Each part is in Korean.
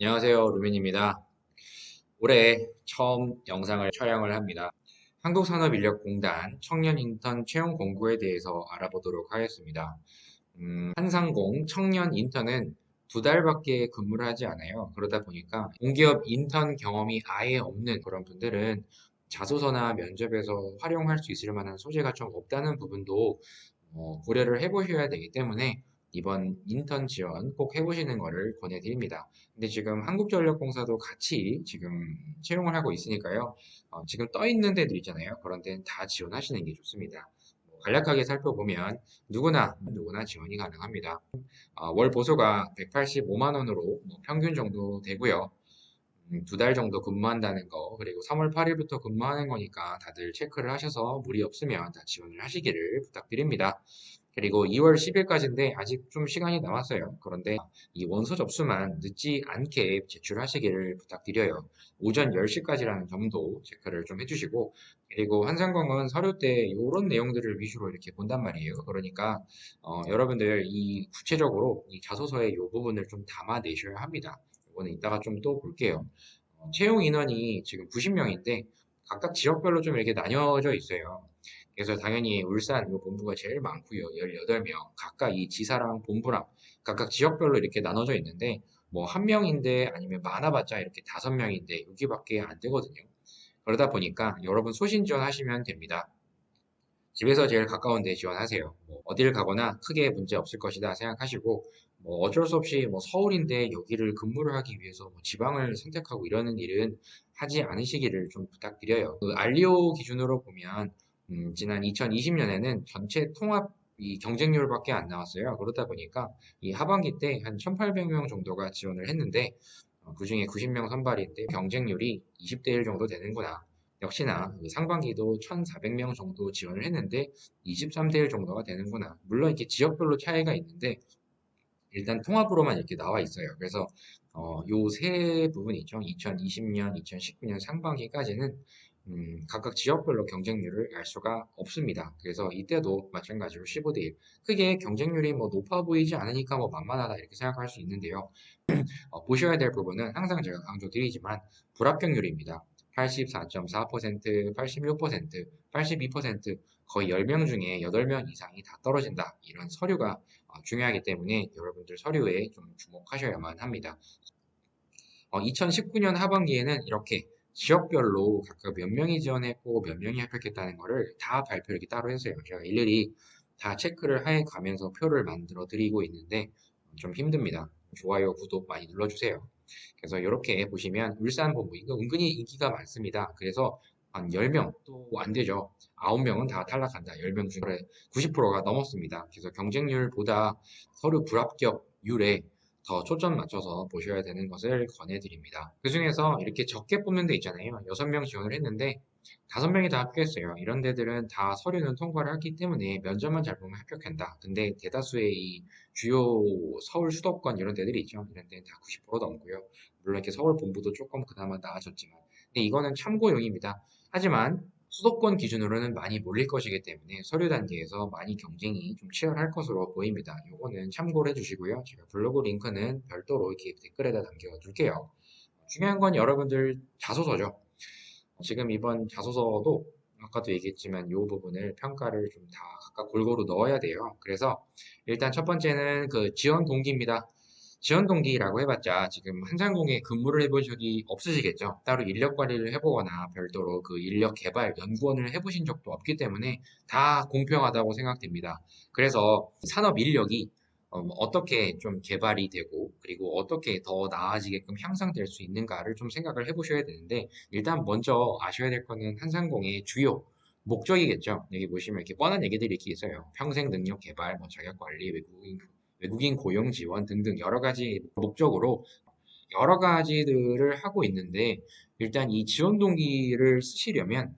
안녕하세요. 루민입니다. 올해 처음 영상을 촬영을 합니다. 한국산업인력공단 청년 인턴 채용 공고에 대해서 알아보도록 하겠습니다. 한상공 청년 인턴은 2달밖에 근무를 하지 않아요. 그러다 보니까 공기업 인턴 경험이 아예 없는 그런 분들은 자소서나 면접에서 활용할 수 있을 만한 소재가 좀 없다는 부분도 고려를 해보셔야 되기 때문에 이번 인턴 지원 꼭 해보시는 거를 권해드립니다. 근데 지금 한국전력공사도 같이 지금 채용을 하고 있으니까요. 지금 떠 있는 데들 있잖아요. 그런 데는 다 지원하시는 게 좋습니다. 간략하게 살펴보면 누구나 지원이 가능합니다. 월 보수가 185만 원으로 평균 정도 되고요. 2달 정도 근무한다는 거, 그리고 3월 8일부터 근무하는 거니까 다들 체크를 하셔서 무리 없으면 다 지원을 하시기를 부탁드립니다. 그리고 2월 10일까지인데 아직 좀 시간이 남았어요. 그런데 이 원서 접수만 늦지 않게 제출하시기를 부탁드려요. 오전 10시까지라는 점도 체크를 좀 해주시고, 그리고 한상공은 서류 때 이런 내용들을 위주로 이렇게 본단 말이에요. 그러니까 여러분들 이 구체적으로 이 자소서에 이 부분을 좀 담아내셔야 합니다. 이거는 이따가 좀 또 볼게요. 채용 인원이 지금 90명인데 각각 지역별로 좀 이렇게 나뉘어져 있어요. 그래서 당연히 울산 요 본부가 제일 많고요. 18명. 각각 이 지사랑 본부랑 각각 지역별로 이렇게 나눠져 있는데 뭐 한 명인데 아니면 많아봤자 이렇게 5명인데 여기밖에 안 되거든요. 그러다 보니까 여러분 소신 지원하시면 됩니다. 집에서 제일 가까운 데 지원하세요. 뭐 어딜 가거나 크게 문제 없을 것이다 생각하시고 뭐 어쩔 수 없이 뭐 서울인데 여기를 근무를 하기 위해서 뭐 지방을 선택하고 이러는 일은 하지 않으시기를 좀 부탁드려요. 그 알리오 기준으로 보면 지난 2020년에는 전체 통합 이 경쟁률밖에 안 나왔어요. 그러다 보니까 이 하반기 때 한 1,800명 정도가 지원을 했는데 그중에 90명 선발인데 경쟁률이 20대 1 정도 되는구나. 역시나 상반기도 1,400명 정도 지원을 했는데 23대 1 정도가 되는구나. 물론 이렇게 지역별로 차이가 있는데 일단 통합으로만 이렇게 나와 있어요. 그래서 요 세 부분이 있죠. 2020년, 2019년 상반기까지는 각각 지역별로 경쟁률을 알 수가 없습니다. 그래서 이때도 마찬가지로 15대 1. 크게 경쟁률이 뭐 높아 보이지 않으니까 뭐 만만하다 이렇게 생각할 수 있는데요. 보셔야 될 부분은 항상 제가 강조드리지만 불합격률입니다. 84.4%, 86%, 82% 거의 10명 중에 8명 이상이 다 떨어진다. 이런 서류가 중요하기 때문에 여러분들 서류에 좀 주목하셔야만 합니다. 2019년 하반기에는 이렇게 지역별로 각각 몇 명이 지원했고 몇 명이 합격했다는 거를 다 발표 이렇게 따로 했어요. 제가 일일이 다 체크를 해 가면서 표를 만들어 드리고 있는데 좀 힘듭니다. 좋아요, 구독 많이 눌러주세요. 그래서 이렇게 보시면 울산 본부 이거 은근히 인기가 많습니다. 그래서 한 10명 또 안 되죠. 9명은 다 탈락한다. 10명 중에 90%가 넘었습니다. 그래서 경쟁률보다 서류 불합격률에 더 초점 맞춰서 보셔야 되는 것을 권해드립니다. 그 중에서 이렇게 적게 뽑는 데 있잖아요. 6명 지원을 했는데 5명이 다 합격했어요. 이런 데들은 다 서류는 통과를 했기 때문에 면접만 잘 보면 합격한다. 근데 대다수의 이 주요 서울 수도권 이런 데들이 있죠. 이런 데는 다 90% 넘고요. 물론 이렇게 서울 본부도 조금 그나마 나아졌지만. 근데 이거는 참고용입니다. 하지만 수도권 기준으로는 많이 몰릴 것이기 때문에 서류 단계에서 많이 경쟁이 좀 치열할 것으로 보입니다. 요거는 참고를 해주시고요. 제가 블로그 링크는 별도로 이렇게 댓글에다 남겨둘게요. 중요한 건 여러분들 자소서죠. 지금 이번 자소서도 아까도 얘기했지만 이 부분을 평가를 좀 다 각각 골고루 넣어야 돼요. 그래서 일단 첫 번째는 그 지원 동기입니다. 지원 동기라고 해봤자 지금 한상공에 근무를 해본 적이 없으시겠죠. 따로 인력 관리를 해보거나 별도로 그 인력 개발 연구원을 해보신 적도 없기 때문에 다 공평하다고 생각됩니다. 그래서 산업 인력이 어떻게 좀 개발이 되고 그리고 어떻게 더 나아지게끔 향상될 수 있는가를 좀 생각을 해보셔야 되는데 일단 먼저 아셔야 될 거는 한상공의 주요 목적이겠죠. 여기 보시면 이렇게 뻔한 얘기들이 이렇게 있어요. 평생 능력 개발, 뭐 자격 관리, 외국인 고용 지원 등등 여러 가지 목적으로 여러 가지들을 하고 있는데 일단 이 지원 동기를 쓰시려면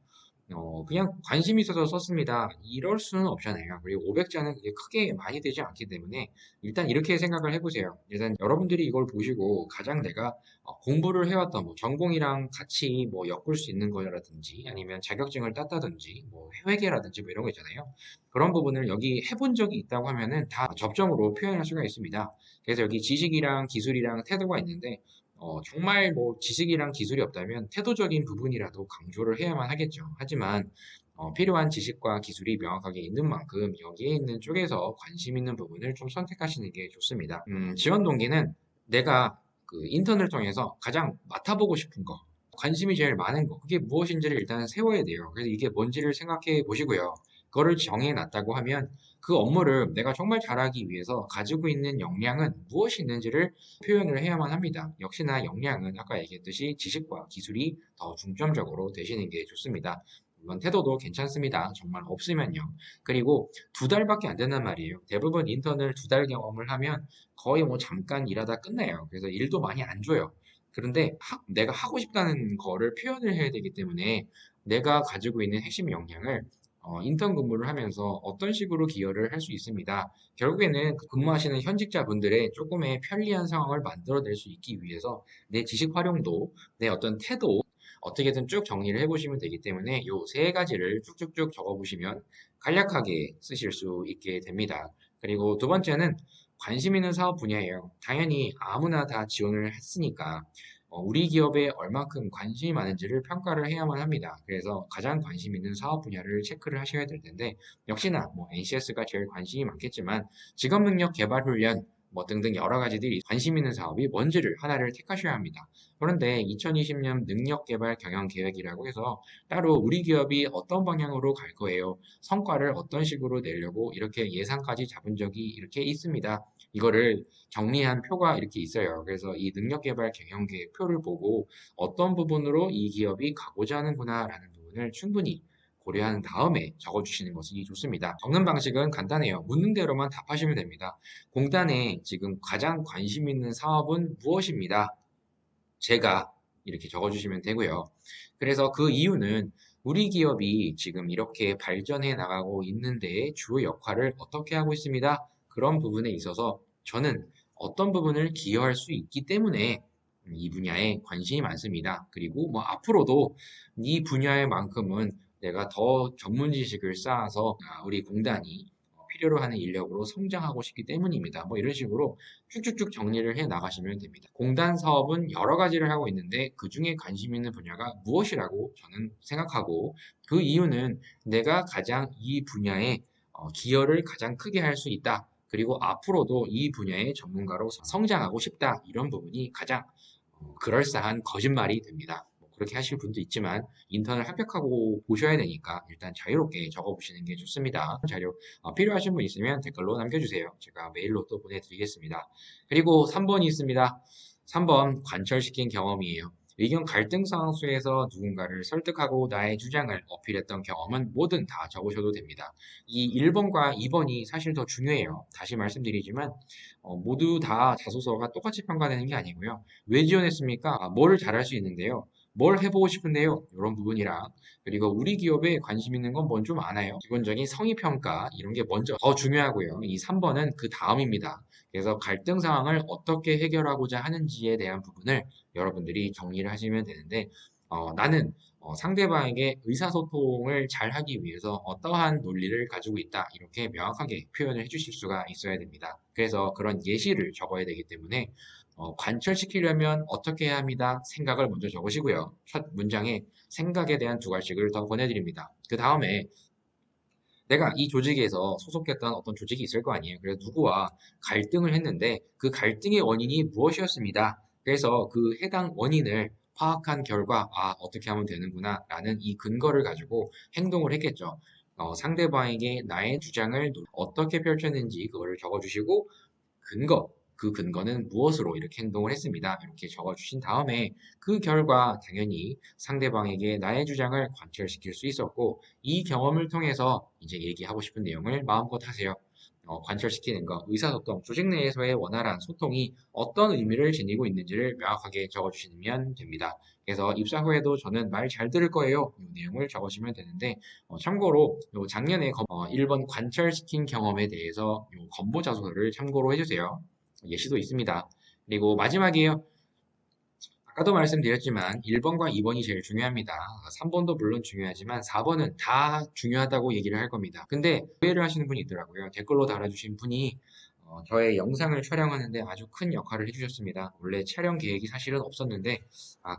그냥 관심 있어서 썼습니다. 이럴 수는 없잖아요. 그리고 500자는 그게 크게 많이 되지 않기 때문에 일단 이렇게 생각을 해보세요. 일단 여러분들이 이걸 보시고 가장 내가 공부를 해왔던 뭐 전공이랑 같이 뭐 엮을 수 있는 거라든지 아니면 자격증을 땄다든지 뭐 회계라든지 뭐 이런 거 있잖아요. 그런 부분을 여기 해본 적이 있다고 하면은 다 접점으로 표현할 수가 있습니다. 그래서 여기 지식이랑 기술이랑 태도가 있는데 정말 뭐 지식이랑 기술이 없다면 태도적인 부분이라도 강조를 해야만 하겠죠. 하지만 필요한 지식과 기술이 명확하게 있는 만큼 여기에 있는 쪽에서 관심 있는 부분을 좀 선택하시는 게 좋습니다. 지원 동기는 내가 그 인턴을 통해서 가장 맡아보고 싶은 거, 관심이 제일 많은 거, 그게 무엇인지를 일단 세워야 돼요. 그래서 이게 뭔지를 생각해 보시고요. 그거를 정해놨다고 하면 그 업무를 내가 정말 잘하기 위해서 가지고 있는 역량은 무엇이 있는지를 표현을 해야만 합니다. 역시나 역량은 아까 얘기했듯이 지식과 기술이 더 중점적으로 되시는 게 좋습니다. 물론 태도도 괜찮습니다. 정말 없으면요. 그리고 2달밖에 안 된단 말이에요. 대부분 인턴을 2달 경험을 하면 거의 뭐 잠깐 일하다 끝나요. 그래서 일도 많이 안 줘요. 그런데 내가 하고 싶다는 거를 표현을 해야 되기 때문에 내가 가지고 있는 핵심 역량을 인턴 근무를 하면서 어떤 식으로 기여를 할 수 있습니다. 결국에는 그 근무하시는 현직자분들의 조금의 편리한 상황을 만들어낼 수 있기 위해서 내 지식 활용도, 내 어떤 태도, 어떻게든 쭉 정리를 해보시면 되기 때문에 요 세 가지를 쭉쭉쭉 적어보시면 간략하게 쓰실 수 있게 됩니다. 그리고 두 번째는 관심 있는 사업 분야예요. 당연히 아무나 다 지원을 했으니까 우리 기업에 얼만큼 관심이 많은지를 평가를 해야만 합니다. 그래서 가장 관심 있는 사업 분야를 체크를 하셔야 될 텐데 역시나 뭐 NCS가 제일 관심이 많겠지만 직업 능력 개발 훈련 뭐 등등 여러 가지들이 관심 있는 사업이 뭔지를 하나를 택하셔야 합니다. 그런데 2020년 능력 개발 경영 계획이라고 해서 따로 우리 기업이 어떤 방향으로 갈 거예요. 성과를 어떤 식으로 내려고 이렇게 예상까지 잡은 적이 이렇게 있습니다. 이거를 정리한 표가 이렇게 있어요. 그래서 이 능력개발 경영계획 표를 보고 어떤 부분으로 이 기업이 가고자 하는구나라는 부분을 충분히 고려한 다음에 적어주시는 것이 좋습니다. 적는 방식은 간단해요. 묻는 대로만 답하시면 됩니다. 공단에 지금 가장 관심 있는 사업은 무엇입니다. 제가 이렇게 적어주시면 되고요. 그래서 그 이유는 우리 기업이 지금 이렇게 발전해 나가고 있는데 주요 역할을 어떻게 하고 있습니다. 그런 부분에 있어서 저는 어떤 부분을 기여할 수 있기 때문에 이 분야에 관심이 많습니다. 그리고 뭐 앞으로도 이 분야에만큼은 내가 더 전문 지식을 쌓아서 우리 공단이 필요로 하는 인력으로 성장하고 싶기 때문입니다. 뭐 이런 식으로 쭉쭉쭉 정리를 해 나가시면 됩니다. 공단 사업은 여러 가지를 하고 있는데 그 중에 관심 있는 분야가 무엇이라고 저는 생각하고 그 이유는 내가 가장 이 분야에 기여를 가장 크게 할 수 있다. 그리고 앞으로도 이 분야의 전문가로 성장하고 싶다. 이런 부분이 가장 그럴싸한 거짓말이 됩니다. 뭐 그렇게 하실 분도 있지만 인턴을 합격하고 보셔야 되니까 일단 자유롭게 적어보시는 게 좋습니다. 자료 필요하신 분 있으면 댓글로 남겨주세요. 제가 메일로 또 보내드리겠습니다. 그리고 3번이 있습니다. 3번 관철시킨 경험이에요. 의견 갈등 상황 속에서 누군가를 설득하고 나의 주장을 어필했던 경험은 뭐든 다 적으셔도 됩니다. 이 1번과 2번이 사실 더 중요해요. 다시 말씀드리지만 모두 다 자소서가 똑같이 평가되는 게 아니고요. 왜 지원했습니까? 뭘 잘할 수 있는데요. 뭘 해보고 싶은데요. 이런 부분이랑 그리고 우리 기업에 관심 있는 건 뭔 좀 아나요? 기본적인 성의평가 이런 게 먼저 더 중요하고요. 이 3번은 그 다음입니다. 그래서 갈등 상황을 어떻게 해결하고자 하는지에 대한 부분을 여러분들이 정리를 하시면 되는데 나는 상대방에게 의사소통을 잘 하기 위해서 어떠한 논리를 가지고 있다. 이렇게 명확하게 표현을 해주실 수가 있어야 됩니다. 그래서 그런 예시를 적어야 되기 때문에 관철시키려면 어떻게 해야 합니다. 생각을 먼저 적으시고요. 첫 문장에 생각에 대한 2가지씩을 더 보내드립니다. 그 다음에 내가 이 조직에서 소속했던 어떤 조직이 있을 거 아니에요. 그래서 누구와 갈등을 했는데 그 갈등의 원인이 무엇이었습니다. 그래서 그 해당 원인을 파악한 결과, 어떻게 하면 되는구나, 라는 이 근거를 가지고 행동을 했겠죠. 상대방에게 나의 주장을 어떻게 펼쳤는지 그거를 적어주시고, 그 근거는 무엇으로 이렇게 행동을 했습니다. 이렇게 적어주신 다음에 그 결과 당연히 상대방에게 나의 주장을 관철시킬 수 있었고 이 경험을 통해서 이제 얘기하고 싶은 내용을 마음껏 하세요. 관철시키는 것, 의사소통, 조직 내에서의 원활한 소통이 어떤 의미를 지니고 있는지를 명확하게 적어주시면 됩니다. 그래서 입사 후에도 저는 말 잘 들을 거예요. 이 내용을 적으시면 되는데 참고로 작년에 1번 관철시킨 경험에 대해서 건보 자소서를 참고로 해주세요. 예시도 있습니다. 그리고 마지막이에요. 아까도 말씀드렸지만 1번과 2번이 제일 중요합니다. 3번도 물론 중요하지만 4번은 다 중요하다고 얘기를 할 겁니다. 근데 오해를 하시는 분이 있더라고요. 댓글로 달아주신 분이 저의 영상을 촬영하는데 아주 큰 역할을 해주셨습니다. 원래 촬영 계획이 사실은 없었는데,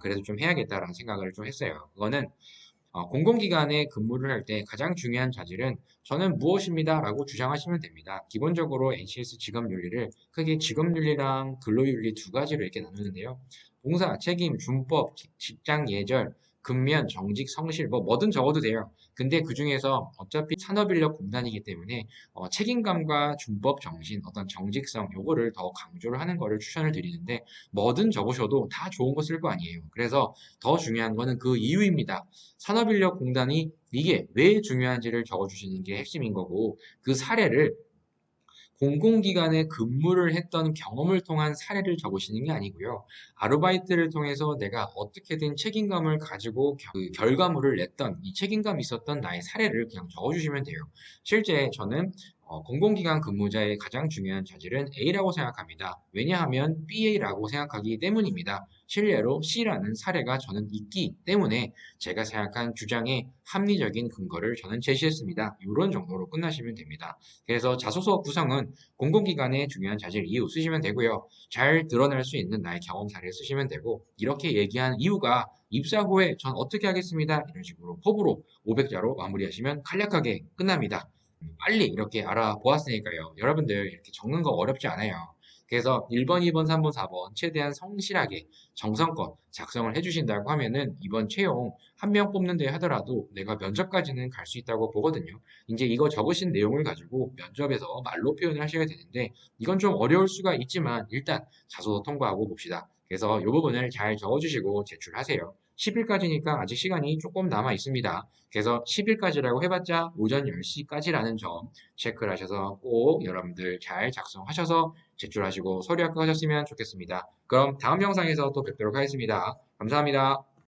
그래도 좀 해야겠다라는 생각을 좀 했어요. 그거는 공공기관에 근무를 할 때 가장 중요한 자질은 저는 무엇입니다 라고 주장하시면 됩니다. 기본적으로 NCS 직업윤리를 크게 직업윤리랑 근로윤리 두 가지로 이렇게 나누는데요. 봉사, 책임, 준법, 직장 예절, 근면, 정직, 성실 뭐든 적어도 돼요. 근데 그 중에서 어차피 산업인력공단이기 때문에 책임감과 준법 정신, 어떤 정직성 요거를 더 강조를 하는 거를 추천을 드리는데 뭐든 적으셔도 다 좋은 거 쓸 거 아니에요. 그래서 더 중요한 거는 그 이유입니다. 산업인력공단이 이게 왜 중요한지를 적어주시는 게 핵심인 거고 그 사례를 공공기관에 근무를 했던 경험을 통한 사례를 적으시는 게 아니고요. 아르바이트를 통해서 내가 어떻게든 책임감을 가지고 그 결과물을 냈던 이 책임감이 있었던 나의 사례를 그냥 적어주시면 돼요. 실제 저는 공공기관 근무자의 가장 중요한 자질은 A라고 생각합니다. 왜냐하면 BA라고 생각하기 때문입니다. 실례로 C라는 사례가 저는 있기 때문에 제가 생각한 주장의 합리적인 근거를 저는 제시했습니다. 이런 정도로 끝나시면 됩니다. 그래서 자소서 구성은 공공기관의 중요한 자질 이유 쓰시면 되고요. 잘 드러낼 수 있는 나의 경험 사례 쓰시면 되고 이렇게 얘기한 이유가 입사 후에 전 어떻게 하겠습니다. 이런 식으로 포부로 500자로 마무리하시면 간략하게 끝납니다. 빨리 이렇게 알아보았으니까요. 여러분들 이렇게 적는 거 어렵지 않아요. 그래서 1번, 2번, 3번, 4번 최대한 성실하게 정성껏 작성을 해주신다고 하면은 이번 채용 한 명 뽑는데 하더라도 내가 면접까지는 갈 수 있다고 보거든요. 이제 이거 적으신 내용을 가지고 면접에서 말로 표현을 하셔야 되는데 이건 좀 어려울 수가 있지만 일단 자소서 통과하고 봅시다. 그래서 이 부분을 잘 적어주시고 제출하세요. 10일까지니까 아직 시간이 조금 남아 있습니다. 그래서 10일까지라고 해봤자 오전 10시까지라는 점 체크를 하셔서 꼭 여러분들 잘 작성하셔서 제출하시고 서류 합격하셨으면 좋겠습니다. 그럼 다음 영상에서 또 뵙도록 하겠습니다. 감사합니다.